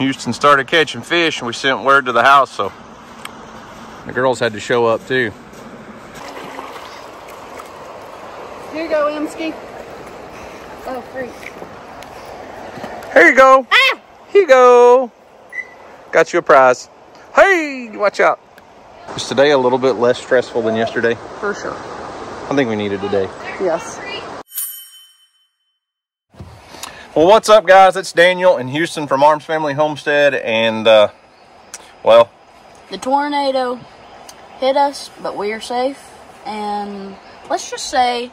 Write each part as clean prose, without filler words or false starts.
Houston started catching fish, and we sent word to the house, so the girls had to show up too. Here you go, Emsky. Oh, freak. Here you go. Ah! Here you go. Got you a prize. Hey, watch out. Was today a little bit less stressful than yesterday? For sure. I think we needed today. Yes. Well, what's up, guys? It's Daniel in Houston from Arms Family Homestead, and well, the tornado hit us, but we are safe. And let's just say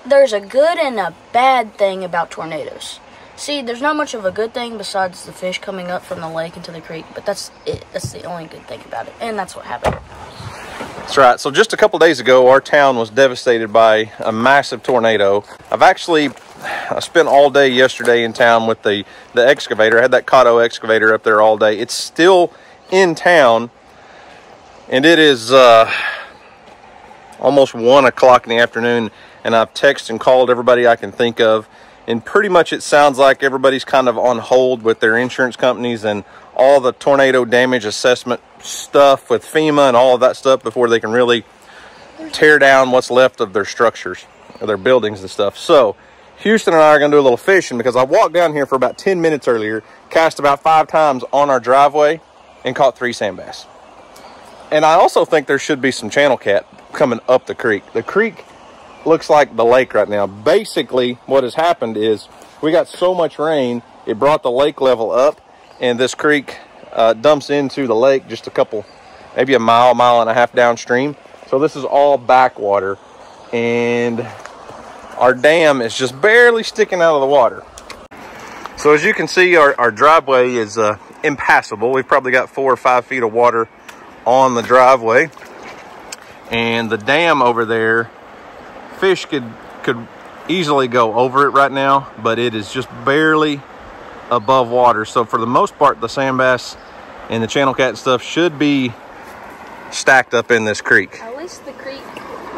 there's a good and a bad thing about tornadoes. See, there's not much of a good thing besides the fish coming up from the lake into the creek, but that's it. That's the only good thing about it, and that's what happened. That's right. So just a couple days ago, our town was devastated by a massive tornado. I spent all day yesterday in town with the excavator. I had that Cotto excavator up there all day. It's still in town, and it is almost 1 o'clock in the afternoon, and I've texted and called everybody I can think of, and pretty much it sounds like everybody's kind of on hold with their insurance companies and all the tornado damage assessment stuff with FEMA and all of that stuff before they can really tear down what's left of their structures or their buildings and stuff. So Houston and I are going to do a little fishing, because I walked down here for about 10 minutes earlier, cast about 5 times on our driveway, and caught 3 sand bass. And I also think there should be some channel cat coming up the creek. The creek looks like the lake right now. Basically, what has happened is we got so much rain, it brought the lake level up, and this creek dumps into the lake just a couple, maybe a mile and a half downstream. So this is all backwater, and our dam is just barely sticking out of the water. So as you can see, our driveway is impassable. We've probably got 4 or 5 feet of water on the driveway, and the dam over there, fish could easily go over it right now, but it is just barely above water. So for the most part, the sand bass and the channel cat and stuff should be stacked up in this creek. At least the creek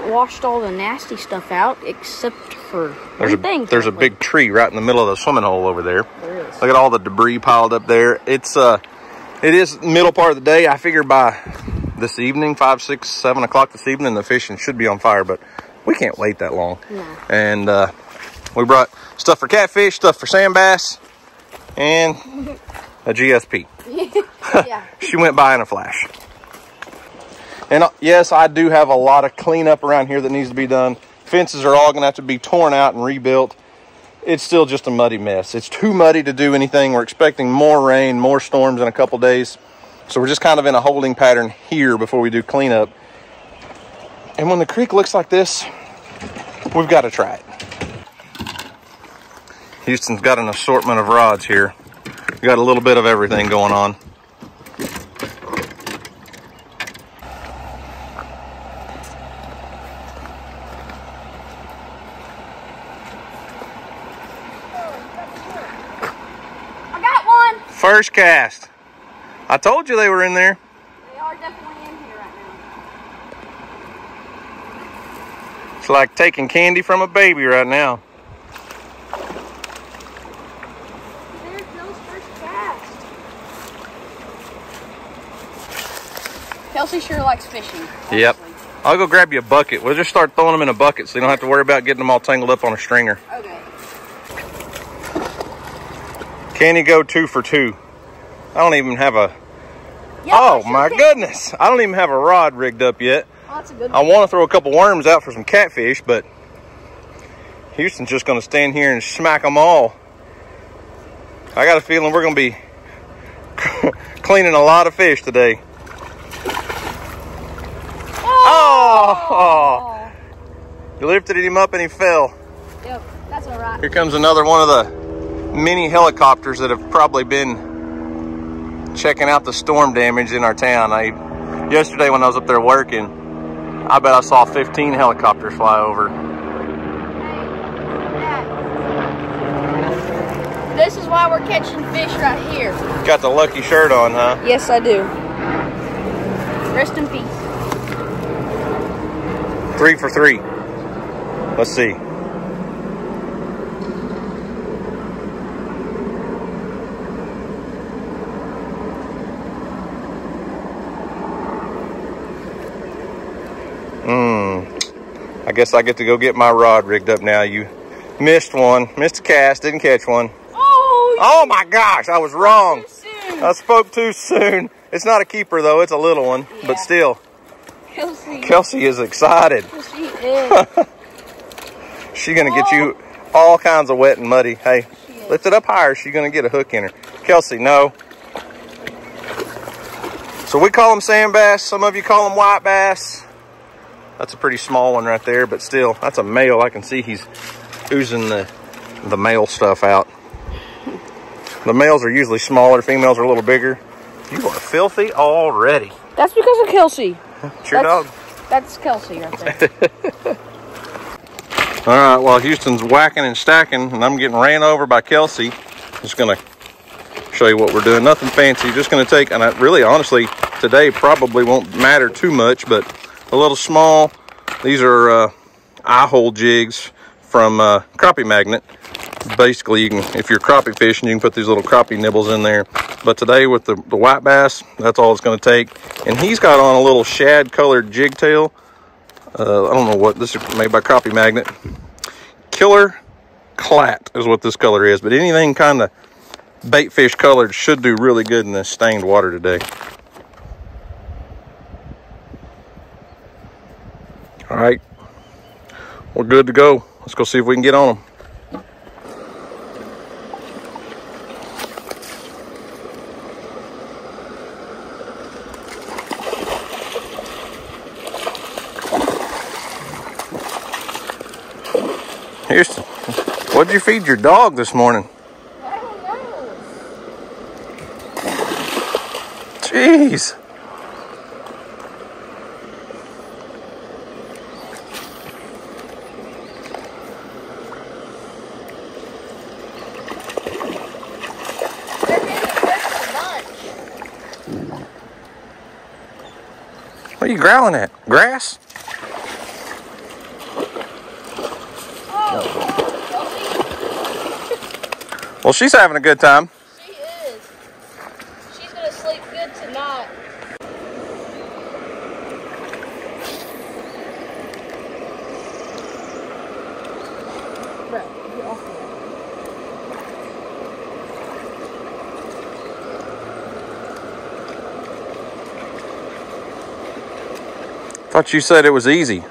washed all the nasty stuff out, except for there's a big tree right in the middle of the swimming hole over there. There is. Look at all the debris piled up there. It is middle part of the day. I figure by this evening, 5, 6, 7 o'clock this evening, the fishing should be on fire, but we can't wait that long. No. And we brought stuff for catfish, stuff for sand bass, and a GSP. Yeah. She went by in a flash. And yes, I do have a lot of cleanup around here that needs to be done. Fences are all going to have to be torn out and rebuilt. It's still just a muddy mess. It's too muddy to do anything. We're expecting more rain, more storms in a couple days. So we're just kind of in a holding pattern here before we do cleanup. And when the creek looks like this, we've got to try it. Houston's got an assortment of rods here. We got a little bit of everything going on. I got one. First cast. I told you they were in there. They are definitely in here right now. It's like taking candy from a baby right now. There's Bill's first cast. Kelsey sure likes fishing. Honestly. Yep. I'll go grab you a bucket. We'll just start throwing them in a bucket so you don't have to worry about getting them all tangled up on a stringer. Okay. Can you go 2 for 2? I don't even have a... Yep, oh my goodness. I don't even have a rod rigged up yet. Oh, that's a good I one. want to throw a couple worms out for some catfish, but Houston's just going to stand here and smack them all. I got a feeling we're going to be cleaning a lot of fish today. Oh! You lifted him up and he fell. Yep, that's all right. Here comes another one of the mini helicopters that have probably been checking out the storm damage in our town. Yesterday when I was up there working, I bet I saw 15 helicopters fly over. This is why we're catching fish right here. Got the lucky shirt on, huh? Yes, I do. Rest in peace. 3 for 3. Let's see. I guess I get to go get my rod rigged up now. You missed one. Missed a cast. Didn't catch one. Oh my gosh, I was wrong. I spoke too soon. It's not a keeper though. It's a little one. Yeah. But still. Kelsey is excited. She is. She's going to get you all kinds of wet and muddy. Hey, lift it up higher. She's going to get a hook in her. Kelsey, no. So we call them sand bass. Some of you call them white bass. That's a pretty small one right there, but still, that's a male. I can see he's oozing the male stuff out. The males are usually smaller. Females are a little bigger. You are filthy already. That's because of Kelsey. It's your dog. That's Kelsey right there. All right, while Houston's whacking and stacking and I'm getting ran over by Kelsey, just gonna show you what we're doing. Nothing fancy, just gonna take, and I really honestly today probably won't matter too much, but a little small. These are eye hole jigs from Crappie Magnet. Basically, you can, if you're crappie fishing, you can put these little crappie nibbles in there. But today with the white bass, that's all it's going to take. And he's got on a little shad colored jig tail. I don't know what this is, made by Crappie Magnet. Killer Clat is what this color is. But anything kind of bait fish colored should do really good in this stained water today. All right, we're good to go. Let's go see if we can get on them. Houston, what'd you feed your dog this morning? I don't know. Jeez. What are you growling at? Grass? Well, she's having a good time. She is. She's gonna sleep good tonight. Bro, get off here. Thought you said it was easy.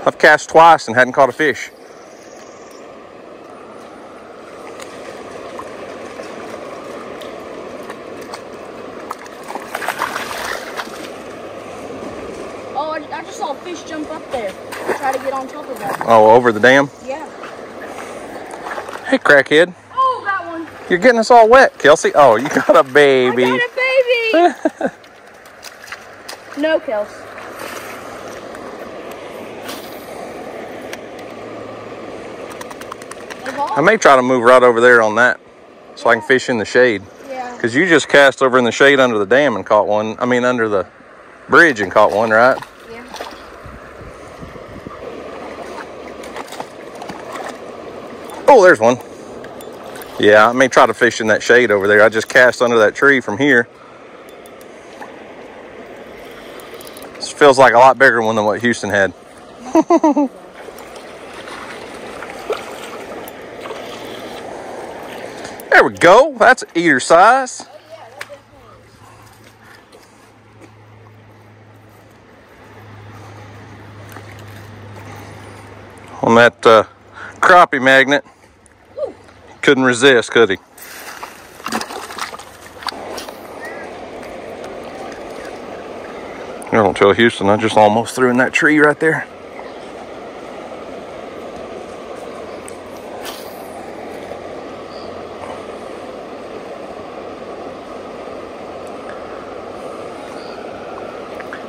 I've cast twice and hadn't caught a fish. I just saw a fish jump up there. Try to get on top of that. Oh, over the dam? Yeah. Hey, crackhead. Oh, got one. You're getting us all wet, Kelsey. Oh, you got a baby. I got a baby. No, Kels. I may try to move right over there on that so I can fish in the shade. Yeah. Because you just cast over in the shade under the dam and caught one. I mean, under the bridge and caught one, right? Yeah. Oh, there's one. Yeah, I may try to fish in that shade over there. I just cast under that tree from here. This feels like a lot bigger one than what Houston had. There we go. That's eater size. Oh, yeah, that definitely is. On that crappie magnet. Woo. Couldn't resist, could he? Don't tell Houston, I just almost threw in that tree right there.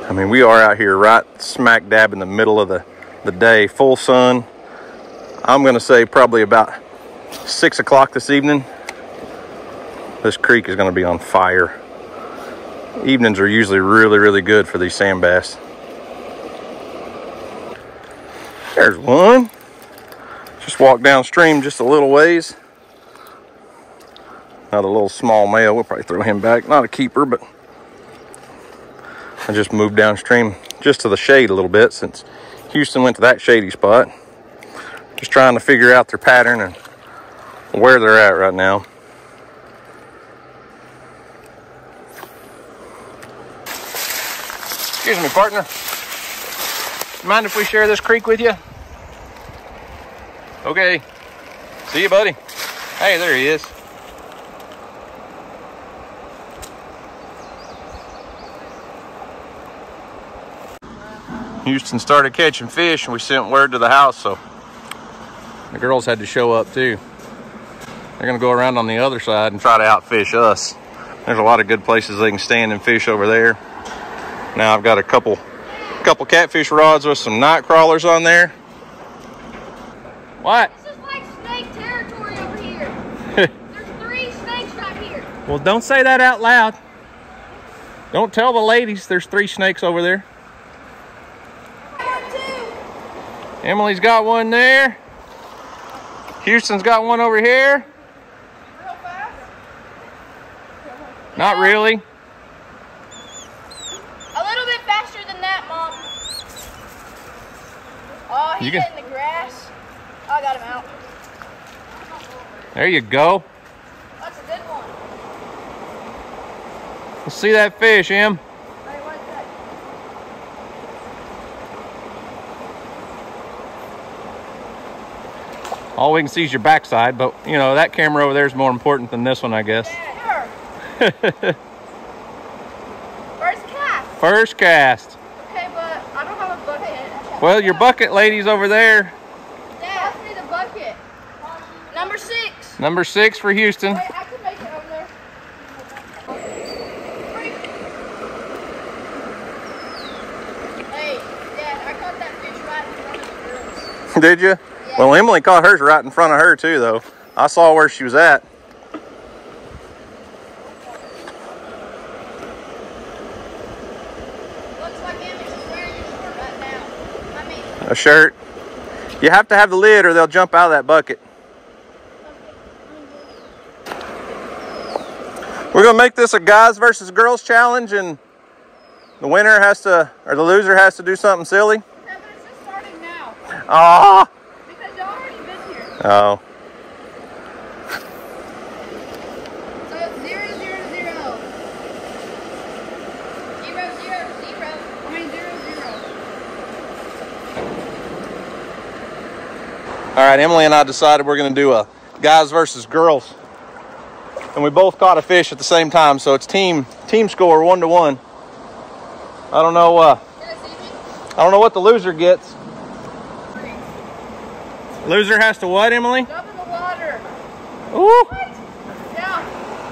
I mean, we are out here right smack dab in the middle of the day, full sun. I'm gonna say probably about 6 o'clock this evening. This creek is gonna be on fire. Evenings are usually really, really good for these sand bass. There's one. Just walked downstream just a little ways. Another little small male. We'll probably throw him back. Not a keeper, but I just moved downstream. just to the shade a little bit since Houston went to that shady spot. Just trying to figure out their pattern and where they're at right now. Excuse me, partner. Mind if we share this creek with you? Okay. See you, buddy. Hey, there he is. Houston started catching fish and we sent word to the house, so the girls had to show up too. They're gonna go around on the other side and try to outfish us. There's a lot of good places they can stand and fish over there. Now I've got a couple catfish rods with some night crawlers on there. What? This is like snake territory over here. There's 3 snakes right here. Well, don't say that out loud. Don't tell the ladies there's 3 snakes over there. Emily's got one there. Houston's got one over here. Real fast? Not really. A little bit faster than that, Mom. Oh, he's in the grass. Oh, I got him out. There you go. That's a good one. Let's see that fish, Em. Hey, what is that? All we can see is your backside, but you know, that camera over there is more important than this one, I guess. Yeah, First cast. First cast. Okay, but I don't have a bucket. Well, your bucket lady's over there. Dad, I need a bucket. Number 6. Number 6 for Houston. Wait, I can make it over there. Hey, Dad, I caught that fish right in front of the girls. Did you? Yeah. Well, Emily caught hers right in front of her too, though. I saw where she was at. Looks like Emmy's wearing a shirt right now. I mean, A shirt. You have to have the lid or they'll jump out of that bucket. We're gonna make this a guys versus girls challenge, and the winner has to, or the loser has to do something silly. yeah, but it's just starting now. Ah. Because y'all already been here. Oh. So it's 0, 0, 0. 0, 0, 0. I mean 0, 0. All right, Emily and I decided we're gonna do a guys versus girls. And we both caught a fish at the same time, so it's team score 1-1. I don't know I don't know what the loser gets. Loser has to what, Emily? Jump in the water. Ooh. What? Yeah.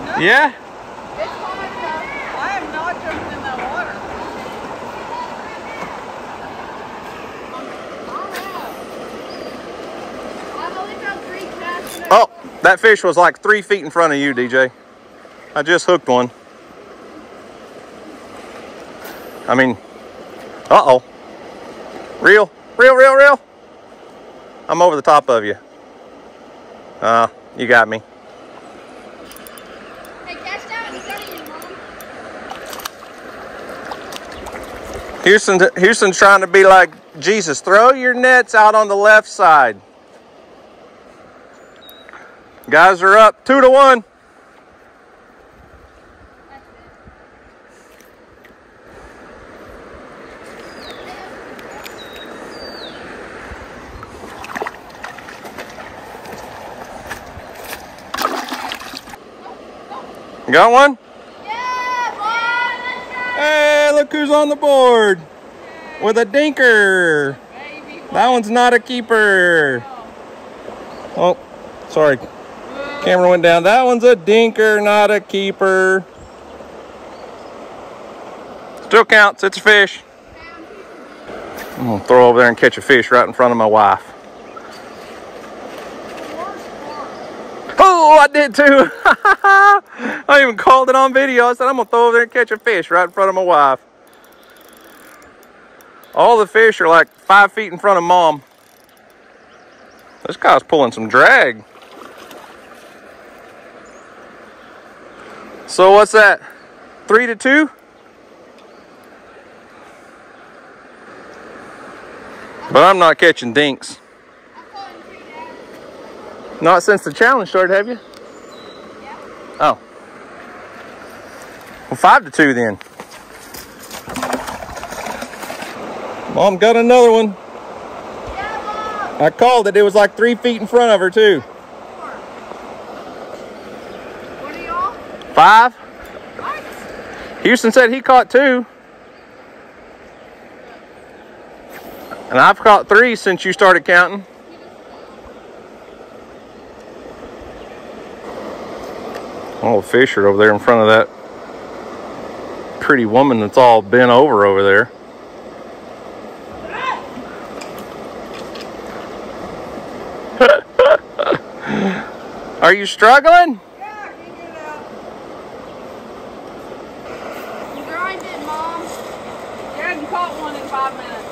No, Yeah? it's fine enough. I am not jumping in that water. I've only found 3 casts. Oh, that fish was like 3 feet in front of you, DJ. I just hooked one. I mean, uh-oh. Reel. I'm over the top of you. You got me. Hey, cast out in front of you, Mom. Houston's trying to be like Jesus. Throw your nets out on the left side. Guys are up 2-1. You got one? Yeah, boy, let's go. Hey, look who's on the board with a dinker. Baby, That one's not a keeper. Oh, sorry. Camera went down. That one's a dinker, not a keeper. Still counts. It's a fish. I'm going to throw over there and catch a fish right in front of my wife. Oh, I did too. I even called it on video. I said, I'm going to throw over there and catch a fish right in front of my wife. All the fish are like 5 feet in front of Mom. This guy's pulling some drag. So what's that? 3-2? But I'm not catching dinks. Not since the challenge started, have you? Yeah. Oh. Well, 5-2 then. Mom got another one. Yeah, Mom. I called it. It was like 3 feet in front of her, too. What are y'all? 5. What? Houston said he caught 2. And I've caught 3 since you started counting. All the fish are over there in front of that pretty woman that's all bent over there. Are you struggling? Yeah, I can get it out. You grind it, Mom. Yeah, you caught one in 5 minutes.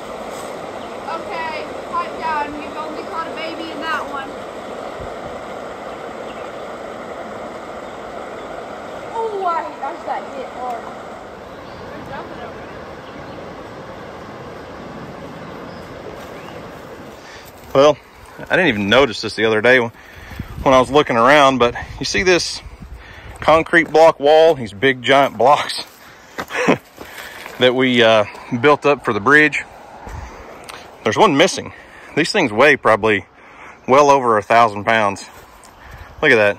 Okay, pipe down. You've only caught a baby in that one. Oh, I just got hit hard. There's nothing over there. Well, I didn't even notice this the other day when I was looking around, but you see this concrete block wall, these big giant blocks that we built up for the bridge? There's one missing. These things weigh probably well over 1,000 pounds. Look at that.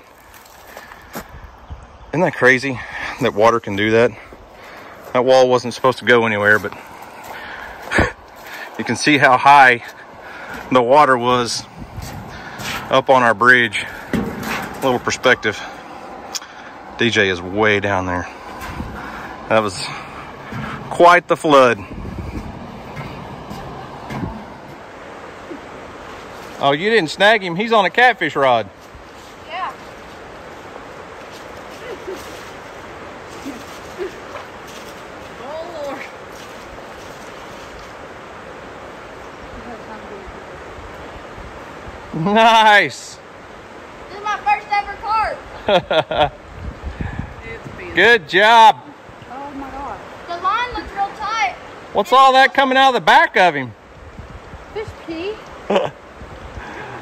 Isn't that crazy that water can do that? That wall wasn't supposed to go anywhere, but you can see how high the water was up on our bridge. A little perspective. DJ is way down there. That was quite the flood. Oh, you didn't snag him. He's on a catfish rod. Yeah. Oh, Lord. Nice. This is my first ever carp. It's been. Good job. Oh, my God. The line looks real tight. What's all that coming out of the back of him? Fish pee.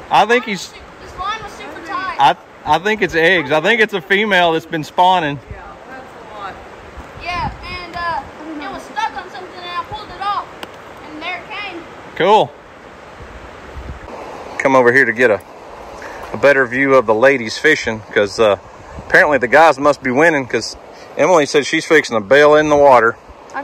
I think he's... This line was super tight. I think it's eggs. I think it's a female that's been spawning. Yeah, that's a lot. Yeah, and it was stuck on something and I pulled it off. And there it came. Cool. Come over here to get a better view of the ladies fishing, because apparently the guys must be winning, because Emily said she's fixing a bail in the water.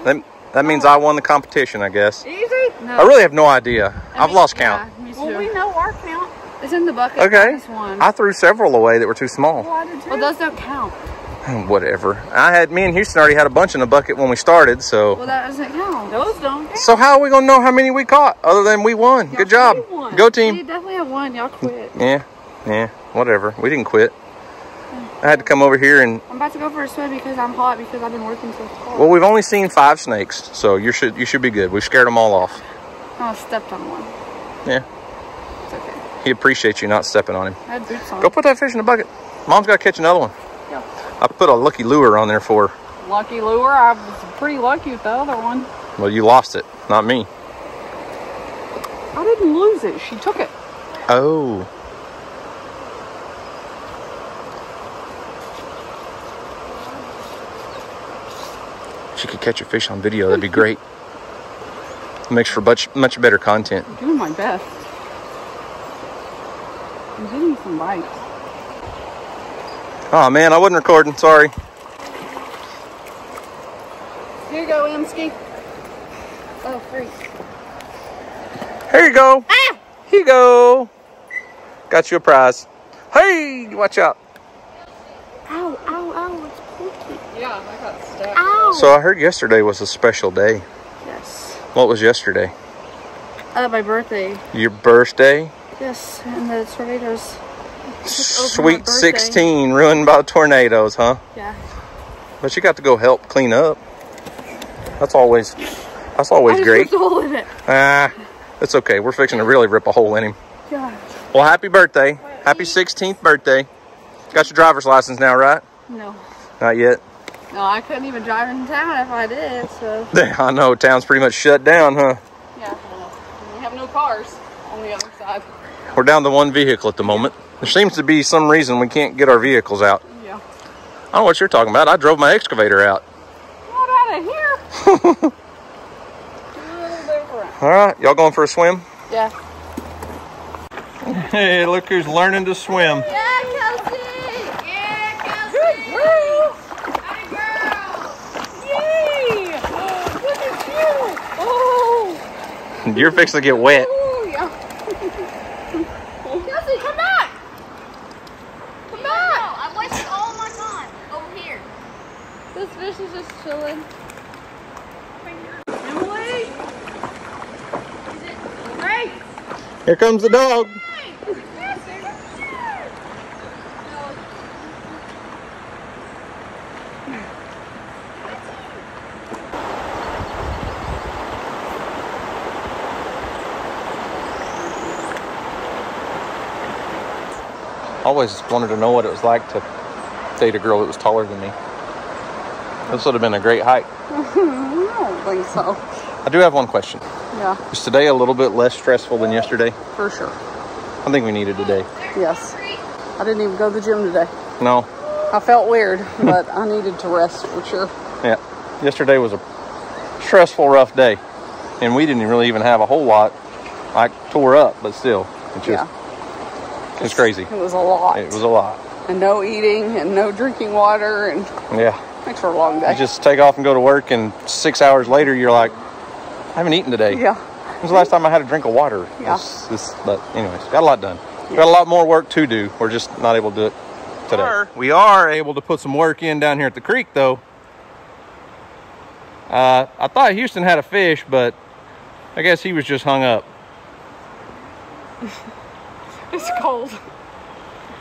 That means I won the competition, I guess. Easy? No. I really have no idea. I've lost count. Yeah, me too. Well, we know our count. It's in the bucket. Okay. One. I threw several away that were too small. Well, I did too. Well, those don't count. Whatever. Me and Houston already had a bunch in the bucket when we started, so. Well, that doesn't count. Those don't count. So how are we gonna know how many we caught other than we won? Good job. Go team. We definitely have one. Y'all quit. Yeah, whatever. We didn't quit. I had to come over here and. I'm about to go for a swim because I'm hot because I've been working so hard. Well, we've only seen 5 snakes, so you should be good. We've scared them all off. Oh, I stepped on one. Yeah. It's okay. He appreciates you not stepping on him. I had boots on. Go put that fish in the bucket. Mom's got to catch another one. Yeah. I put a lucky lure on there for her. Lucky lure. I was pretty lucky with the other one. Well, you lost it, not me. I didn't lose it. She took it. Oh. She could catch a fish on video. That'd be great. Makes for much better content. I'm doing my best. I'm getting some bites. Oh man, I wasn't recording. Sorry. Here you go, Emsky. Oh, freak. Here you go. Ah! Here you go. Got you a prize. Hey, watch out. Ow, ow, ow, it's pokey. Yeah, I got stuck. Ow. So I heard yesterday was a special day. Yes. What was yesterday? My birthday. Your birthday? Yes, and the tornadoes. Sweet 16 ruined by tornadoes, huh? Yeah. But you got to go help clean up. That's always I great. just ripped a hole in it. It's okay. We're fixing to really rip a hole in him. God. Well, happy birthday. Happy 16th birthday. Got your driver's license now, right? No. Not yet. No, I couldn't even drive in town if I did, so. I know. Town's pretty much shut down, huh? Yeah. We have no cars on the other side. We're down to one vehicle at the moment. There seems to be some reason we can't get our vehicles out. Yeah. I don't know what you're talking about. I drove my excavator out. Not out of here. A little different. All right, y'all going for a swim? Yeah. Hey, look who's learning to swim. Yeah, Kelsey! Yeah, Kelsey! Good girl. Hey, girl! Yay! Look at you. Oh. You're fixing to get wet. Oh, yeah. Kelsey, come back! Come back! No, I wasted all my time over here. This fish is just chilling. Emily? Hey! Here comes the dog. I always wanted to know what it was like to date a girl that was taller than me. This would have been a great hike. I don't think so. I do have one question. Yeah, Is today a little bit less stressful than yesterday? for sure. I think we needed today. Yes. I didn't even go to the gym today. No. I felt weird, but I needed to rest for sure. Yeah. Yesterday was a stressful, rough day. And we didn't really even have a whole lot. I tore up, but still. It's just, it's crazy. It was a lot. It was a lot. And no eating and no drinking water, and Yeah. makes for a long day. You just take off and go to work, and 6 hours later, you're like, I haven't eaten today. Yeah. When was the last time I had a drink of water? Yeah. But anyways, got a lot done. Got a lot more work to do. We're just not able to do it today. We are able to put some work in down here at the creek, though. I thought Houston had a fish, but I guess he was just hung up. It's cold.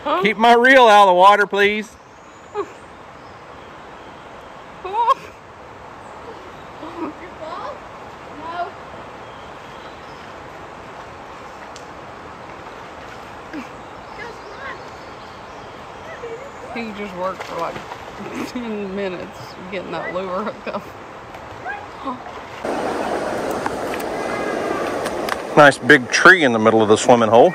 Huh? Keep my reel out of the water, please. He just worked for like 10 minutes getting that lure hooked up. Nice big tree in the middle of the swimming hole.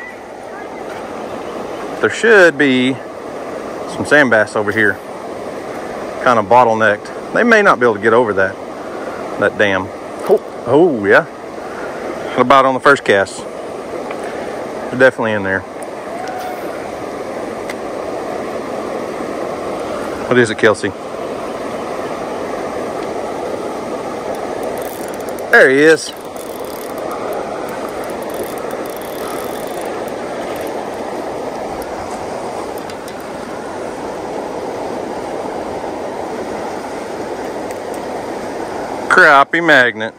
There should be some sand bass over here. Kind of bottlenecked. They may not be able to get over that dam. Oh yeah. What about on the first cast? They're definitely in there. What is it, Kelsey? There he is. Crappie magnet.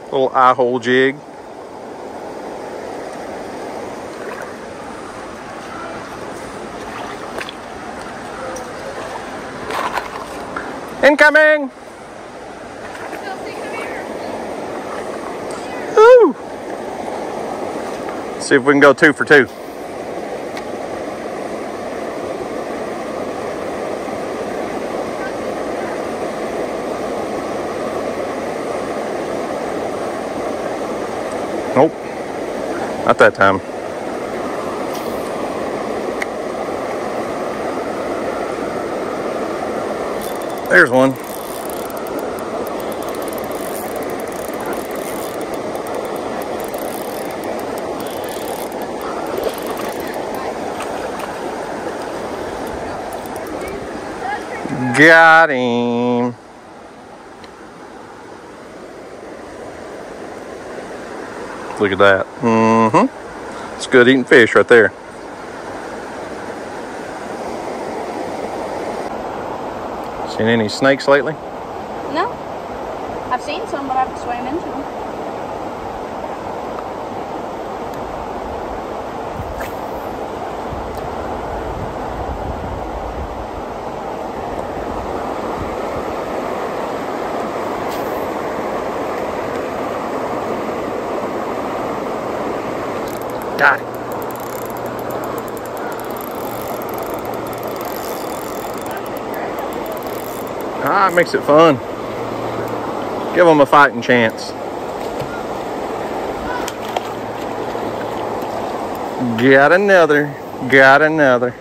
Little eye hole jig. Incoming! Woo! See if we can go 2 for 2. Nope. Not that time. There's one. Got him. Look at that. Mm-hmm. It's good eating fish right there. Seen any snakes lately? No. I've seen some, but I haven't swam into them. Got it. Ah, it makes it fun. Give them a fighting chance. Got another. Got another.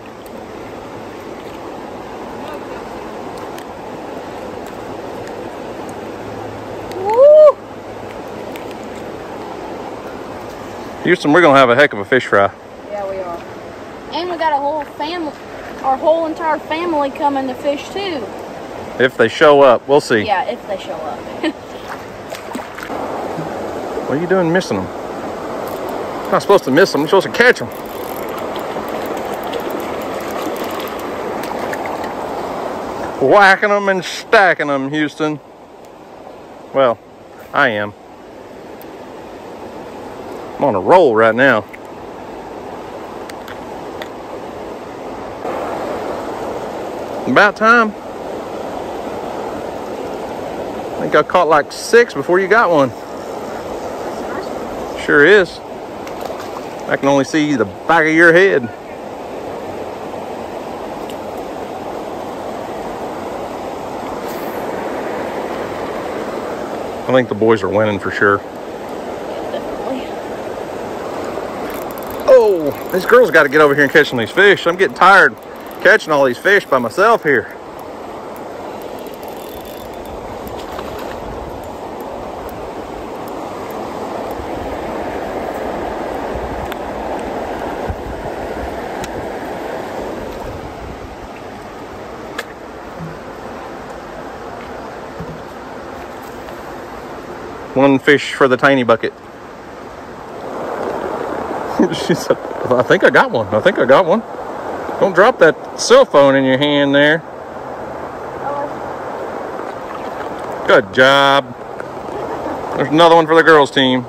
Woo! Houston, we're going to have a heck of a fish fry. Yeah, we are. And we got a whole family, our whole entire family coming to fish too. If they show up, we'll see. Yeah, if they show up. What are you doing missing them? I'm not supposed to miss them. I'm supposed to catch them. Whacking them and stacking them, Houston. Well, I am. I'm on a roll right now. About time. I think I caught like 6 before you got one. Sure is. I can only see the back of your head. I think the boys are winning for sure. Definitely. Oh, this girl's got to get over here and catch some of these fish. I'm getting tired catching all these fish by myself here. One fish for the tiny bucket. She said, I think I got one. I think I got one. Don't drop that cell phone in your hand there. Good job. There's another one for the girls team.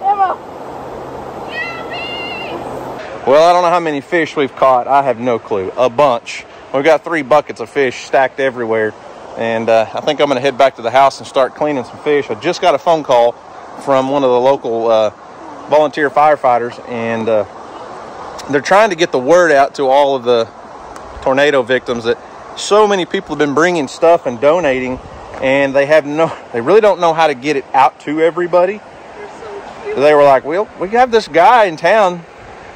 Well, I don't know how many fish we've caught. I have no clue. A bunch. We've got 3 buckets of fish stacked everywhere. And I think I'm going to head back to the house and start cleaning some fish. I just got a phone call from one of the local volunteer firefighters, and they're trying to get the word out to all of the tornado victims that so many people have been bringing stuff and donating, and they really don't know how to get it out to everybody. So they were like, well, we have this guy in town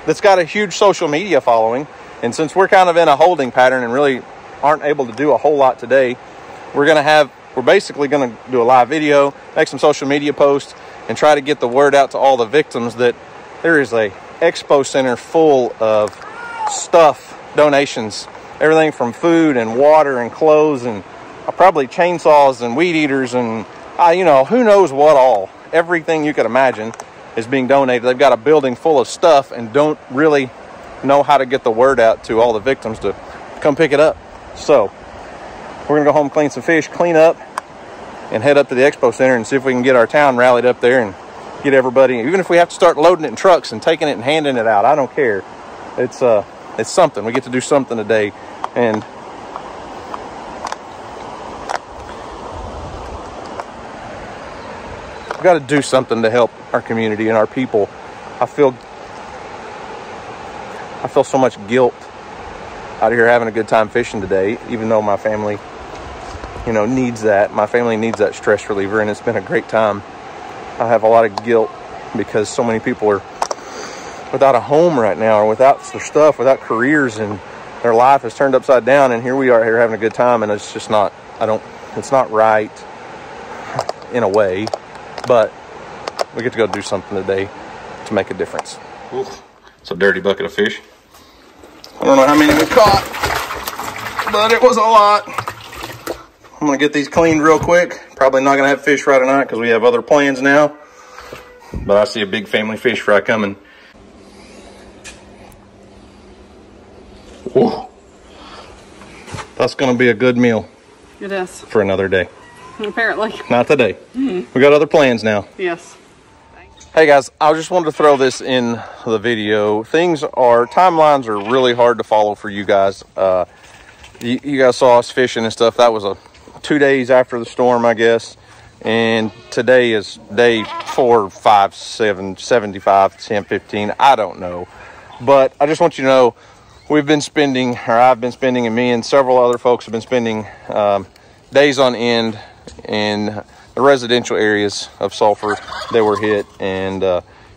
that's got a huge social media following, and since we're kind of in a holding pattern and really aren't able to do a whole lot today, we're basically going to do a live video, make some social media posts, and try to get the word out to all the victims that there is a expo center full of stuff, donations, everything from food and water and clothes and probably chainsaws and weed eaters and who knows what all. Everything you could imagine is being donated. They've got a building full of stuff and don't really know how to get the word out to all the victims to come pick it up. So we're gonna go home, clean some fish, clean up, and head up to the expo center and see if we can get our town rallied up there and get everybody, even if we have to start loading it in trucks and taking it and handing it out. I don't care. It's something. We get to do something today, and we've got to do something to help our community and our people. I feel so much guilt out here having a good time fishing today, even though my family needs that. My family needs that stress reliever, and it's been a great time. I have a lot of guilt because so many people are without a home right now, or without their stuff, without careers, and their life is turned upside down, and here we are here having a good time, and it's just not, it's not right in a way, but we get to go do something today to make a difference. Ooh, it's a dirty bucket of fish. I don't know how many we caught, but it was a lot. I'm gonna get these cleaned real quick. Probably not gonna have fish fry tonight because we have other plans now. But I see a big family fish fry coming. Whoa. That's gonna be a good meal. It is. For another day. Apparently. Not today. We got other plans now. Yes. Hey guys, I just wanted to throw this in the video. Timelines are really hard to follow for you guys. You guys saw us fishing and stuff. That was 2 days after the storm, I guess. And today is day 4, 5, 7, 75, 10, 15. I don't know. But I just want you to know, I've been spending, and me and several other folks have been spending days on end in the residential areas of Sulphur that were hit. And,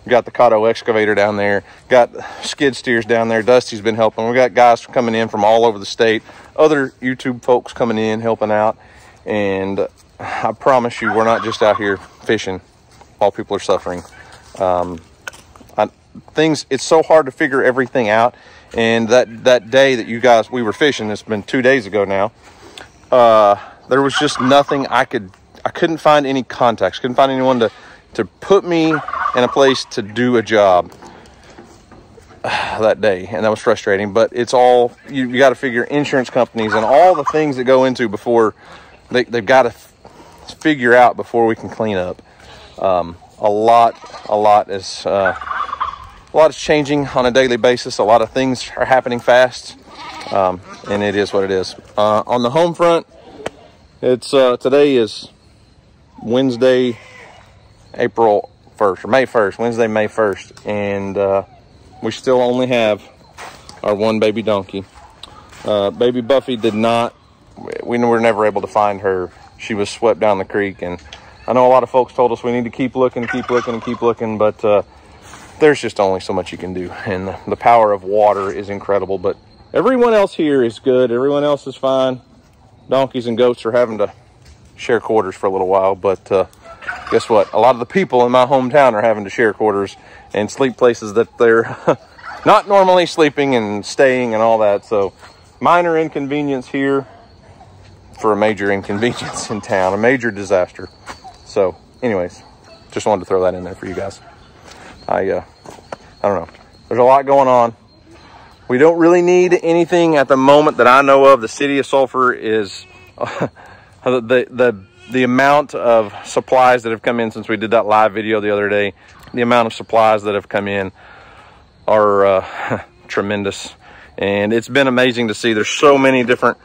We got the Cotto excavator down there, got skid steers down there. Dusty's been helping. We got guys coming in from all over the state, other YouTube folks coming in helping out. And I promise you, we're not just out here fishing while people are suffering. It's so hard to figure everything out. And that day that we were fishing, it's been 2 days ago now, there was just nothing I couldn't find any contacts, couldn't find anyone to put me in a place to do a job that day. And that was frustrating, but it's all, you got to figure insurance companies and all the things that go into before they've got to figure out before we can clean up. A lot is changing on a daily basis. A lot of things are happening fast, and it is what it is. On the home front, it's today is Wednesday, April 1st, or May 1st, Wednesday, May 1st, and we still only have our one baby donkey. Baby Buffy we were never able to find her. She was swept down the creek, and I know a lot of folks told us we need to keep looking, but there's just only so much you can do, and the power of water is incredible. But everyone else here is good. Everyone else is fine. Donkeys and goats are having to share quarters for a little while, but guess what? A lot of the people in my hometown are having to share quarters and sleep places that they're not normally sleeping and staying and all that. So minor inconvenience here for a major inconvenience in town, a major disaster. So anyways, just wanted to throw that in there for you guys. I don't know. There's a lot going on. We don't really need anything at the moment that I know of. The city of Sulphur is the amount of supplies that have come in since we did that live video the other day. The amount of supplies that have come in are tremendous, and it's been amazing to see. There's so many different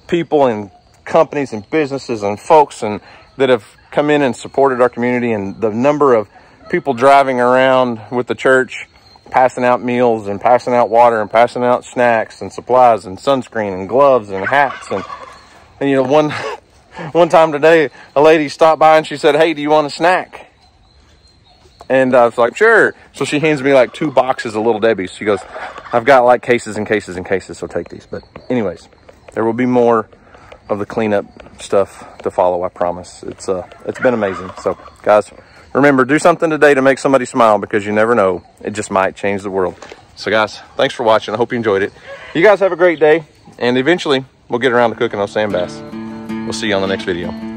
people and companies and businesses and folks that have come in and supported our community, and the number of people driving around with the church, passing out meals and passing out water and passing out snacks and supplies and sunscreen and gloves and hats. And you know, one time today, a lady stopped by and she said, "Hey, do you want a snack?" And I was like, "Sure." So she hands me like 2 boxes of Little Debbie's. She goes, "I've got like cases and cases and cases, so take these." But anyways, there will be more of the cleanup stuff to follow, I promise. It's been amazing. So guys, remember, do something today to make somebody smile, because you never know. It just might change the world. So guys, thanks for watching. I hope you enjoyed it. You guys have a great day, and eventually we'll get around to cooking those sand bass. We'll see you on the next video.